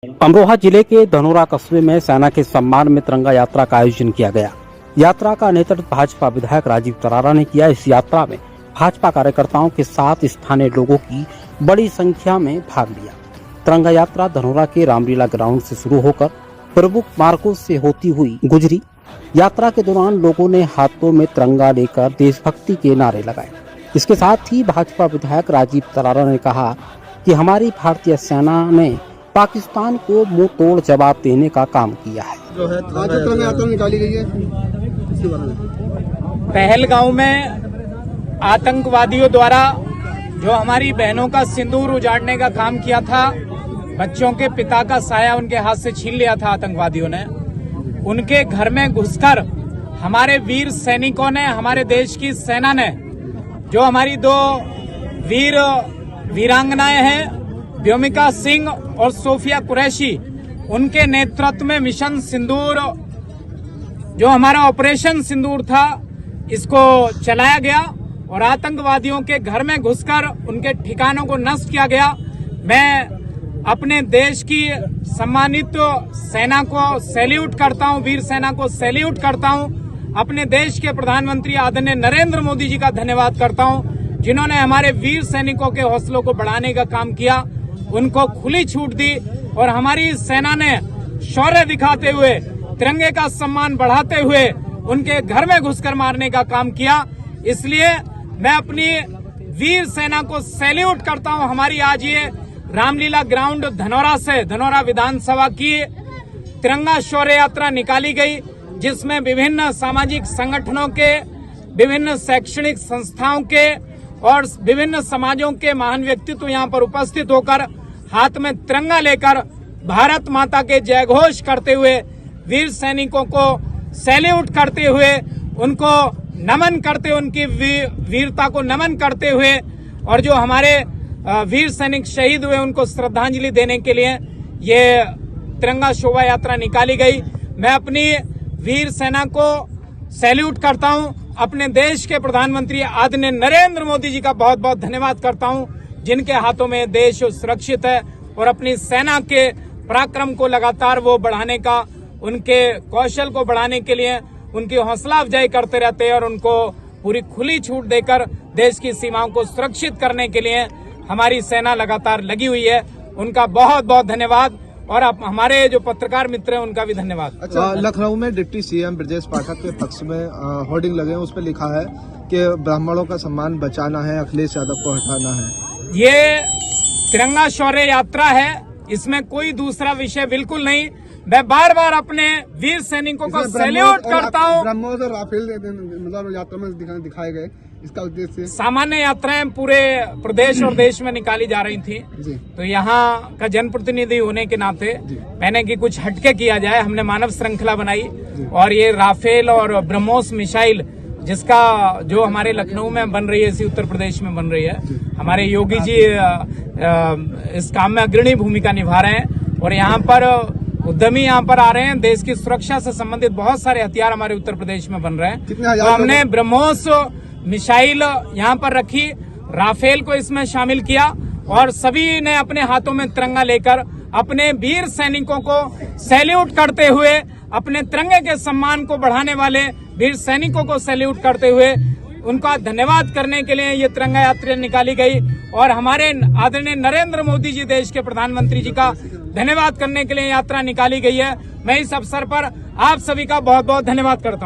अमरोहा जिले के धनोरा कस्बे में सेना के सम्मान में तिरंगा यात्रा का आयोजन किया गया। यात्रा का नेतृत्व भाजपा विधायक राजीव तरारा ने किया। इस यात्रा में भाजपा कार्यकर्ताओं के साथ स्थानीय लोगों की बड़ी संख्या में भाग लिया। तिरंगा यात्रा धनोरा के रामलीला ग्राउंड से शुरू होकर प्रमुख मार्गों से होती हुई गुजरी। यात्रा के दौरान लोगों ने हाथों में तिरंगा लेकर देशभक्ति के नारे लगाए। इसके साथ ही भाजपा विधायक राजीव तरारा ने कहा कि हमारी भारतीय सेना ने पाकिस्तान को मुंह तोड़ जवाब देने का काम किया है। जो है तिरंगा यात्रा निकाली गई है, इसके बारे में पहलगांव में आतंकवादियों द्वारा जो हमारी बहनों का सिंदूर उजाड़ने का काम किया था, बच्चों के पिता का साया उनके हाथ से छीन लिया था आतंकवादियों ने। उनके घर में घुसकर हमारे वीर सैनिकों ने, हमारे देश की सेना ने, जो हमारी दो वीरांगनाएं हैं व्योमिका सिंह और सोफिया कुरैशी, उनके नेतृत्व में मिशन सिंदूर, जो हमारा ऑपरेशन सिंदूर था, इसको चलाया गया और आतंकवादियों के घर में घुसकर उनके ठिकानों को नष्ट किया गया। मैं अपने देश की सम्मानित सेना को सैल्यूट करता हूं, वीर सेना को सैल्यूट करता हूं। अपने देश के प्रधानमंत्री आदरणीय नरेंद्र मोदी जी का धन्यवाद करता हूं, जिन्होंने हमारे वीर सैनिकों के हौसलों को बढ़ाने का काम किया, उनको खुली छूट दी और हमारी सेना ने शौर्य दिखाते हुए, तिरंगे का सम्मान बढ़ाते हुए उनके घर में घुसकर मारने का काम किया। इसलिए मैं अपनी वीर सेना को सैल्यूट करता हूं। हमारी आज ये रामलीला ग्राउंड धनोरा से, धनोरा विधानसभा की तिरंगा शौर्य यात्रा निकाली गई, जिसमें विभिन्न सामाजिक संगठनों के, विभिन्न शैक्षणिक संस्थाओं के और विभिन्न समाजों के महान व्यक्तित्व यहां पर उपस्थित होकर हाथ में तिरंगा लेकर भारत माता के जयघोष करते हुए, वीर सैनिकों को सैल्यूट करते हुए, उनको नमन करते, उनकी वीरता को नमन करते हुए और जो हमारे वीर सैनिक शहीद हुए उनको श्रद्धांजलि देने के लिए ये तिरंगा शोभा यात्रा निकाली गई। मैं अपनी वीर सेना को सैल्यूट करता हूं। अपने देश के प्रधानमंत्री आदरणीय नरेंद्र मोदी जी का बहुत बहुत धन्यवाद करता हूं, जिनके हाथों में देश सुरक्षित है और अपनी सेना के पराक्रम को लगातार वो बढ़ाने का, उनके कौशल को बढ़ाने के लिए उनकी हौसला अफजाई करते रहते हैं और उनको पूरी खुली छूट देकर देश की सीमाओं को सुरक्षित करने के लिए हमारी सेना लगातार लगी हुई है। उनका बहुत बहुत धन्यवाद और हमारे जो पत्रकार मित्र हैं उनका भी धन्यवाद। अच्छा, लखनऊ में डिप्टी सीएम ब्रजेश पाठक के पक्ष में होर्डिंग लगे हैं, उस पर लिखा है कि ब्राह्मणों का सम्मान बचाना है, अखिलेश यादव को हटाना है। ये तिरंगा शौर्य यात्रा है, इसमें कोई दूसरा विषय बिल्कुल नहीं। मैं बार बार अपने वीर सैनिकों को सैल्यूट करता हूँ। ब्रह्मोस और राफेल मतलब यात्रा में दिखाए गए, इसका उद्देश्य सामान्य यात्राएं पूरे प्रदेश और देश में निकाली जा रही थी, तो यहाँ का जनप्रतिनिधि होने के नाते मैंने कि कुछ हटके किया जाए। हमने मानव श्रृंखला बनाई और ये राफेल और ब्रह्मोस मिसाइल, जिसका जो हमारे लखनऊ में बन रही है, इसी उत्तर प्रदेश में बन रही है, हमारे योगी जी इस काम में अग्रणी भूमिका निभा रहे हैं और यहाँ पर उद्यमी यहाँ पर आ रहे हैं। देश की सुरक्षा से संबंधित बहुत सारे हथियार हमारे उत्तर प्रदेश में बन रहे हैं, तो हमने ब्रह्मोस मिसाइल यहाँ पर रखी, राफेल को इसमें शामिल किया और सभी ने अपने हाथों में तिरंगा लेकर अपने वीर सैनिकों को सैल्यूट करते हुए, अपने तिरंगे के सम्मान को बढ़ाने वाले वीर सैनिकों को सैल्यूट करते हुए उनका धन्यवाद करने के लिए ये तिरंगा यात्रा निकाली गई और हमारे आदरणीय नरेंद्र मोदी जी, देश के प्रधानमंत्री जी का धन्यवाद करने के लिए यात्रा निकाली गई है। मैं इस अवसर पर आप सभी का बहुत बहुत धन्यवाद करता हूं।